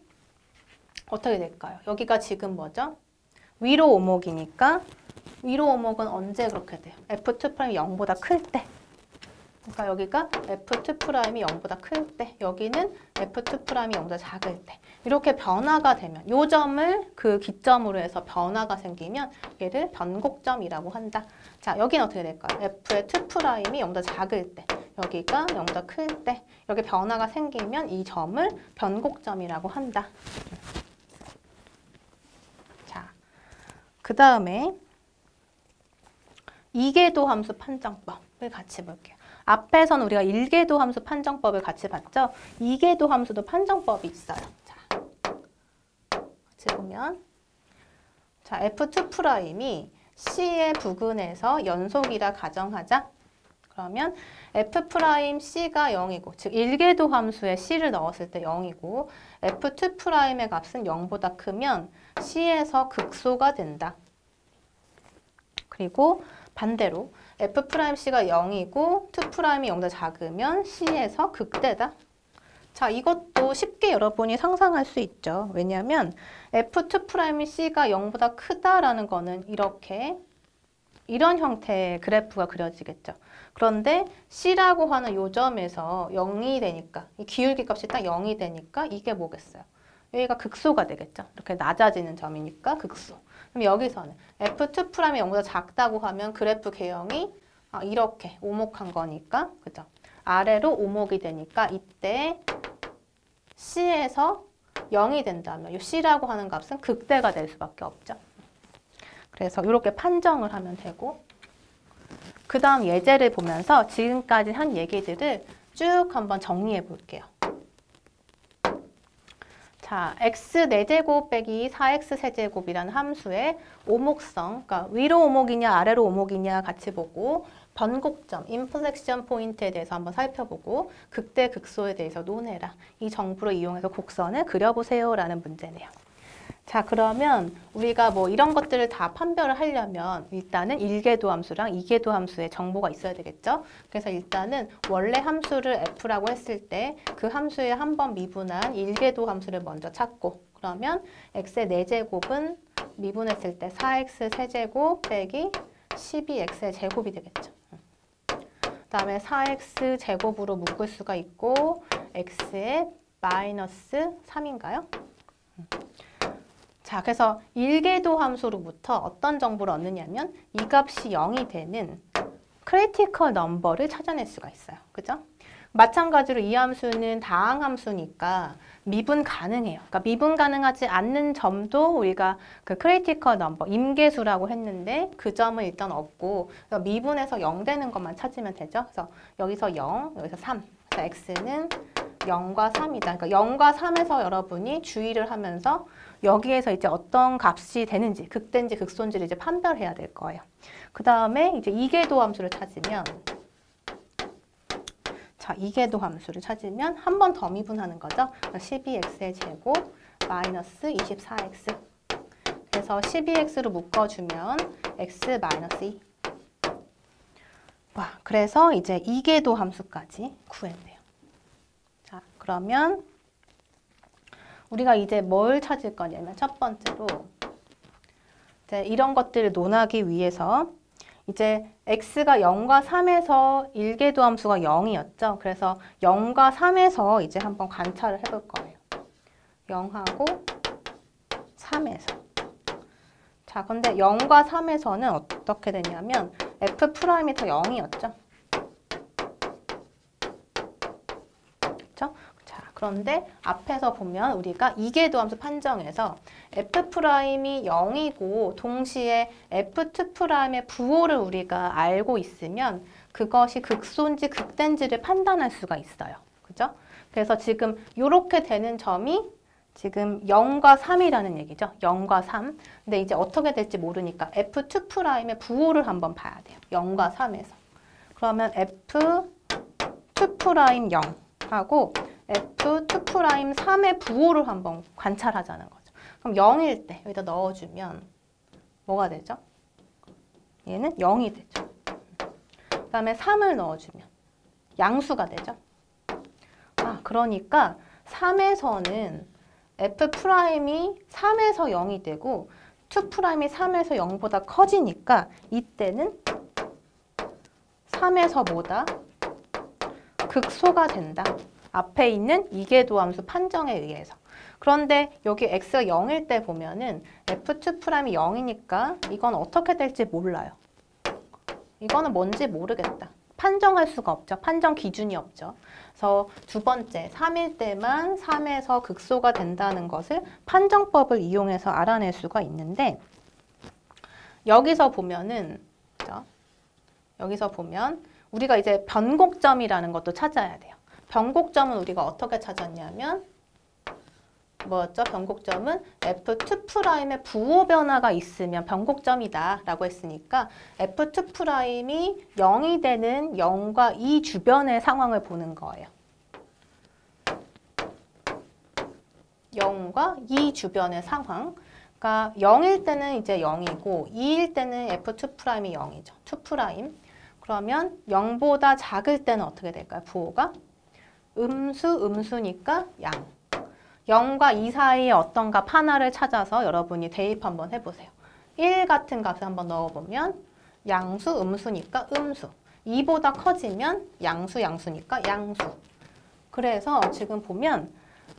어떻게 될까요? 여기가 지금 뭐죠? 위로 오목이니까 위로 오목은 언제 그렇게 돼요? F2'이 0보다 클 때. 그러니까 여기가 F2'이 0보다 클 때, 여기는 F2'이 0보다 작을 때 이렇게 변화가 되면 이 점을 그 기점으로 해서 변화가 생기면 얘를 변곡점이라고 한다. 자, 여기는 어떻게 될까요? F의 2'이 0보다 작을 때, 여기가 0보다 클 때 이렇게 변화가 생기면 이 점을 변곡점이라고 한다. 자, 그 다음에 이계도 함수 판정법을 같이 볼게요. 앞에서는 우리가 일계도 함수 판정법을 같이 봤죠? 이계도 함수도 판정법이 있어요. 자, 같이 보면 자, F2'이 C의 부근에서 연속이라 가정하자. 그러면 F'C가 0이고, 즉 일계도 함수에 C를 넣었을 때 0이고 F2'의 값은 0보다 크면 C에서 극소가 된다. 그리고 반대로 F'C가 0이고 2'이 0보다 작으면 C에서 극대다. 자, 이것도 쉽게 여러분이 상상할 수 있죠. 왜냐하면 F2'C가 0보다 크다라는 거는 이렇게 이런 형태의 그래프가 그려지겠죠. 그런데 C라고 하는 요 점에서 0이 되니까 이 기울기 값이 딱 0이 되니까 이게 뭐겠어요? 여기가 극소가 되겠죠. 이렇게 낮아지는 점이니까 극소. 그럼 여기서는 F2'이 0보다 작다고 하면 그래프 개형이 이렇게 오목한 거니까, 그죠? 아래로 오목이 되니까 이때 C에서 0이 된다면 이 C라고 하는 값은 극대가 될 수밖에 없죠. 그래서 이렇게 판정을 하면 되고, 그 다음 예제를 보면서 지금까지 한 얘기들을 쭉 한번 정리해 볼게요. 자, x 4제곱 빼기 4x 세제곱이라는 함수의 오목성, 그러니까 위로 오목이냐 아래로 오목이냐 같이 보고, 변곡점, 인플렉션 포인트에 대해서 한번 살펴보고, 극대 극소에 대해서 논해라. 이 정보를 이용해서 곡선을 그려보세요 라는 문제네요. 자, 그러면 우리가 뭐 이런 것들을 다 판별을 하려면 일단은 일계도 함수랑 이계도 함수의 정보가 있어야 되겠죠? 그래서 일단은 원래 함수를 f라고 했을 때 그 함수에 한 번 미분한 일계도 함수를 먼저 찾고, 그러면 x의 4제곱은 미분했을 때 4x 세제곱 빼기 12x의 제곱이 되겠죠. 그 다음에 4x 제곱으로 묶을 수가 있고 x의 마이너스 3인가요? 자, 그래서 일계도 함수로부터 어떤 정보를 얻느냐면 이 값이 0이 되는 크리티컬 넘버를 찾아낼 수가 있어요. 그죠? 마찬가지로 이 함수는 다항함수니까 미분 가능해요. 그러니까 미분 가능하지 않는 점도 우리가 그 크리티컬 넘버, 임계수라고 했는데 그 점을 일단 얻고 미분해서 0 되는 것만 찾으면 되죠. 그래서 여기서 0, 여기서 3. 그래서 x는 0과 3이다. 그러니까 0과 3에서 여러분이 주의를 하면서 여기에서 이제 어떤 값이 되는지, 극대인지 극소인지를 이제 판별해야 될 거예요. 그 다음에 이제 이계도 함수를 찾으면, 자, 이계도 함수를 찾으면 한 번 더 미분하는 거죠. 12x의 제곱 마이너스 24x. 그래서 12x로 묶어주면 x 마이너스 2. 와, 그래서 이제 이계도 함수까지 구했네요. 자, 그러면 우리가 이제 뭘 찾을 거냐면 첫 번째로 이제 이런 것들을 논하기 위해서 이제 x가 0과 3에서 일계도 함수가 0이었죠. 그래서 0과 3에서 이제 한번 관찰을 해볼 거예요. 0하고 3에서. 자, 근데 0과 3에서는 어떻게 되냐면 f 프라임이 더 0이었죠. 그렇죠? 자, 그런데 앞에서 보면 우리가 이계도 함수 판정에서 f 프라임이 0이고 동시에 f2 프라임의 부호를 우리가 알고 있으면 그것이 극소인지 극대인지를 판단할 수가 있어요. 그죠? 그래서 지금 이렇게 되는 점이 지금 0과 3이라는 얘기죠. 0과 3. 근데 이제 어떻게 될지 모르니까 f2 프라임의 부호를 한번 봐야 돼요. 0과 3에서. 그러면 f2 프라임 0 하고 f2 프라임 3의 부호를 한번 관찰하자는 거죠. 그럼 0일 때 여기다 넣어주면 뭐가 되죠? 얘는 0이 되죠. 그 다음에 3을 넣어주면 양수가 되죠. 아, 그러니까 3에서는 f 프라임이 3에서 0이 되고 2 프라임이 3에서 0보다 커지니까 이때는 3에서보다 극소가 된다. 앞에 있는 이계도 함수 판정에 의해서. 그런데 여기 x가 0일 때 보면은 f2 프라임이 0이니까 이건 어떻게 될지 몰라요. 이거는 뭔지 모르겠다. 판정할 수가 없죠. 판정 기준이 없죠. 그래서 두 번째, 3일 때만 3에서 극소가 된다는 것을 판정법을 이용해서 알아낼 수가 있는데 여기서 보면은 그죠? 여기서 보면 우리가 이제 변곡점이라는 것도 찾아야 돼요. 변곡점은 우리가 어떻게 찾았냐면 뭐였죠? 변곡점은 f2 프라임의 부호 변화가 있으면 변곡점이다 라고 했으니까 f2 프라임이 0이 되는 0과 2 주변의 상황을 보는 거예요. 0과 2 주변의 상황. 그러니까 0일 때는 이제 0이고 2일 때는 f2 프라임이 0이죠. 2 프라임. 그러면 0보다 작을 때는 어떻게 될까요? 부호가 음수니까 양. 0과 2 사이에 어떤 값 하나를 찾아서 여러분이 대입 한번 해보세요. 1 같은 값을 한번 넣어보면 양수, 음수니까 음수. 2보다 커지면 양수니까 양수. 그래서 지금 보면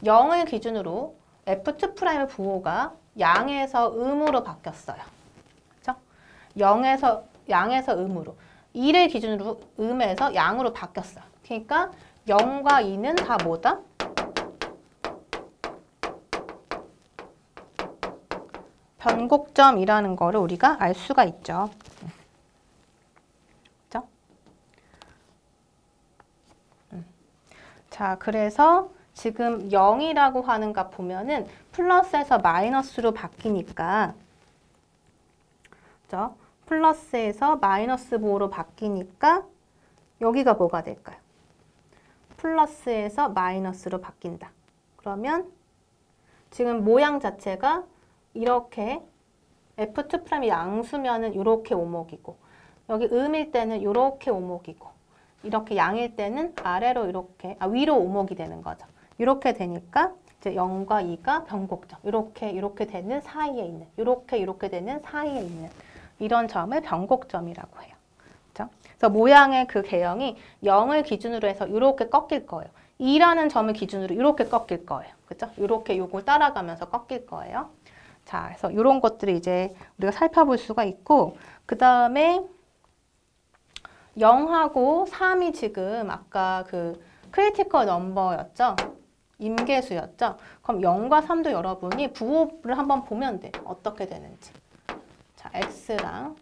0을 기준으로 f2 프라임의 부호가 양에서 음으로 바뀌었어요. 그렇죠? 0에서 양에서 음으로. 1을 기준으로 음에서 양으로 바뀌었어요. 그러니까 0과 2는 다 뭐다? 변곡점이라는 거를 우리가 알 수가 있죠. 그렇죠? 자, 그래서 지금 0이라고 하는 값 보면은 플러스에서 마이너스로 바뀌니까 그렇죠? 플러스에서 마이너스 부호로 바뀌니까 여기가 뭐가 될까요? 플러스에서 마이너스로 바뀐다. 그러면 지금 모양 자체가 이렇게 f2 프라임이 양수면은 이렇게 오목이고 여기 음일 때는 이렇게 오목이고 이렇게 양일 때는 아래로 이렇게 위로 오목이 되는 거죠. 이렇게 되니까 이제 0과 2가 변곡점. 이렇게 되는 사이에 있는 이렇게 되는 사이에 있는 이런 점을 변곡점이라고 해요. 그렇죠? 그래서 모양의 그 개형이 0을 기준으로 해서 이렇게 꺾일 거예요. 2라는 점을 기준으로 이렇게 꺾일 거예요. 그렇죠? 이렇게 요걸 따라가면서 꺾일 거예요. 자, 그래서 이런 것들을 이제 우리가 살펴볼 수가 있고, 그 다음에 0하고 3이 지금 아까 그 크리티컬 넘버였죠? 임계수였죠? 그럼 0과 3도 여러분이 부호를 한번 보면 돼. 어떻게 되는지. 자, x랑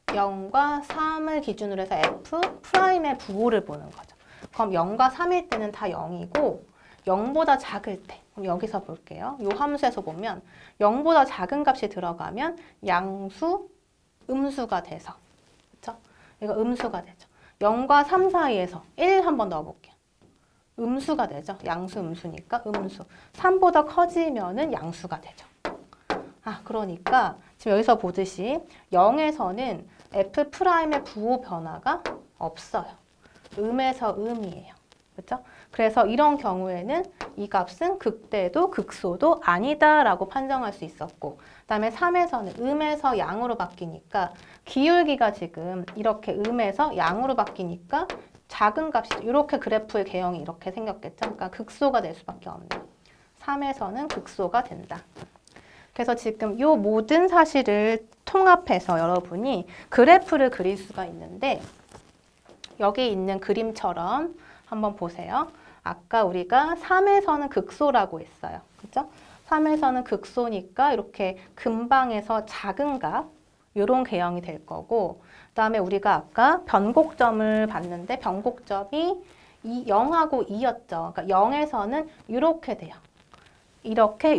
0과 3을 기준으로 해서 F'의 부호를 보는 거죠. 그럼 0과 3일 때는 다 0이고 0보다 작을 때, 그럼 여기서 볼게요. 이 함수에서 보면 0보다 작은 값이 들어가면 양수, 음수가 돼서, 그렇죠? 이거 음수가 되죠. 0과 3 사이에서 1 한번 넣어볼게요. 음수가 되죠. 양수, 음수니까 음수. 3보다 커지면은 양수가 되죠. 그러니까 지금 여기서 보듯이 0에서는 F'의 부호 변화가 없어요. 음에서 음이에요. 그렇죠? 그래서 이런 경우에는 이 값은 극대도 극소도 아니다라고 판정할 수 있었고, 그다음에 3에서는 음에서 양으로 바뀌니까 기울기가 지금 이렇게 음에서 양으로 바뀌니까 작은 값이죠. 이렇게 그래프의 개형이 이렇게 생겼겠죠. 그러니까 극소가 될 수밖에 없네요. 3에서는 극소가 된다. 그래서 지금 이 모든 사실을 통합해서 여러분이 그래프를 그릴 수가 있는데, 여기 있는 그림처럼 한번 보세요. 아까 우리가 3에서는 극소라고 했어요. 그죠? 3에서는 극소니까 이렇게 근방에서 작은 값, 이런 개형이 될 거고, 그 다음에 우리가 아까 변곡점을 봤는데 변곡점이 0하고 2였죠. 그러니까 0에서는 이렇게 돼요. 이렇게.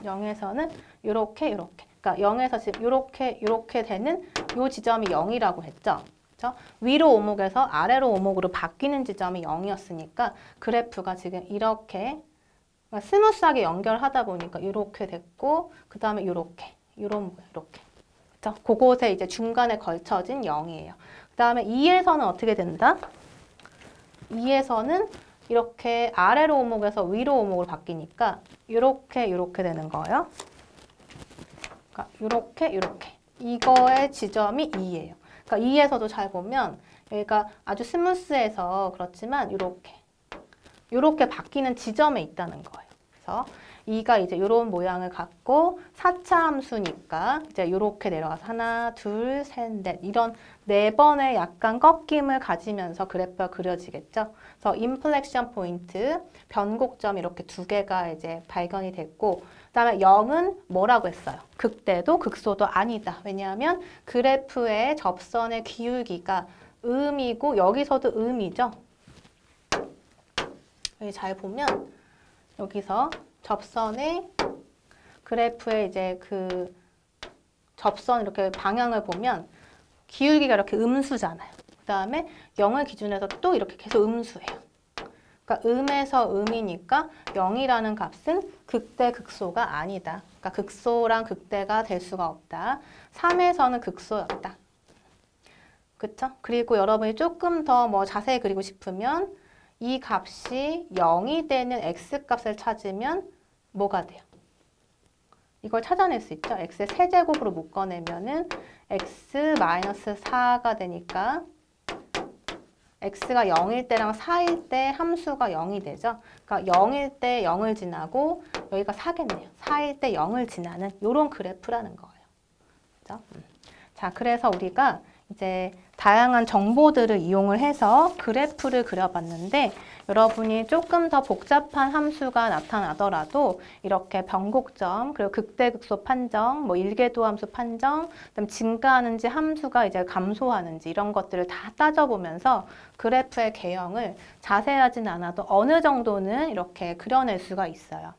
0에서는 이렇게. 그러니까 0에서 지금 이렇게 되는 이 지점이 0이라고 했죠. 그렇죠? 위로 오목에서 아래로 오목으로 바뀌는 지점이 0이었으니까 그래프가 지금 이렇게 스무스하게 연결하다 보니까 이렇게 됐고, 그 다음에 이렇게. 그렇죠? 그곳에 이제 중간에 걸쳐진 0이에요. 그 다음에 2에서는 어떻게 된다? 2에서는 이렇게 아래로 오목에서 위로 오목으로 바뀌니까 이렇게 되는 거예요. 그러니까 이렇게. 이거의 지점이 2예요. 그러니까 2에서도 잘 보면 여기가 아주 스무스해서 그렇지만 이렇게 바뀌는 지점에 있다는 거예요. 그래서 2가 이제 이런 모양을 갖고 4차 함수니까 이제 이렇게 내려가서 하나, 둘, 셋, 넷 이런 4번의 약간 꺾임을 가지면서 그래프가 그려지겠죠. 그래서 인플렉션 포인트, 변곡점 이렇게 2개가 이제 발견이 됐고, 그다음에 0은 뭐라고 했어요? 극대도 극소도 아니다. 왜냐하면 그래프의 접선의 기울기가 음이고 여기서도 음이죠. 여기 잘 보면 여기서 접선의 그래프의 이제 그 접선 이렇게 방향을 보면 기울기가 이렇게 음수잖아요. 그 다음에 0을 기준해서 또 이렇게 계속 음수예요. 그러니까 음에서 음이니까 0이라는 값은 극대 극소가 아니다. 그러니까 극소랑 극대가 될 수가 없다. 3에서는 극소였다. 그쵸? 그리고 여러분이 조금 더 뭐 자세히 그리고 싶으면 이 값이 0이 되는 x값을 찾으면 뭐가 돼요? 이걸 찾아낼 수 있죠. x의 세제곱으로 묶어내면은 x-4가 되니까 x가 0일 때랑 4일 때 함수가 0이 되죠. 그러니까 0일 때 0을 지나고 여기가 4겠네요. 4일 때 0을 지나는 이런 그래프라는 거예요. 그죠? 자, 그래서 우리가 이제 다양한 정보들을 이용을 해서 그래프를 그려봤는데, 여러분이 조금 더 복잡한 함수가 나타나더라도 이렇게 변곡점, 그리고 극대극소 판정, 뭐 일계도 함수 판정, 그다음 증가하는지 함수가 이제 감소하는지 이런 것들을 다 따져보면서 그래프의 개형을 자세하진 않아도 어느 정도는 이렇게 그려낼 수가 있어요.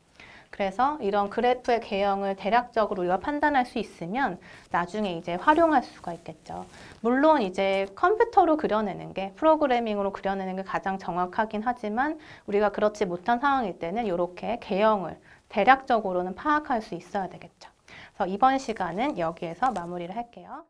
그래서 이런 그래프의 개형을 대략적으로 우리가 판단할 수 있으면 나중에 이제 활용할 수가 있겠죠. 물론 이제 컴퓨터로 그려내는 게, 프로그래밍으로 그려내는 게 가장 정확하긴 하지만 우리가 그렇지 못한 상황일 때는 이렇게 개형을 대략적으로는 파악할 수 있어야 되겠죠. 그래서 이번 시간은 여기에서 마무리를 할게요.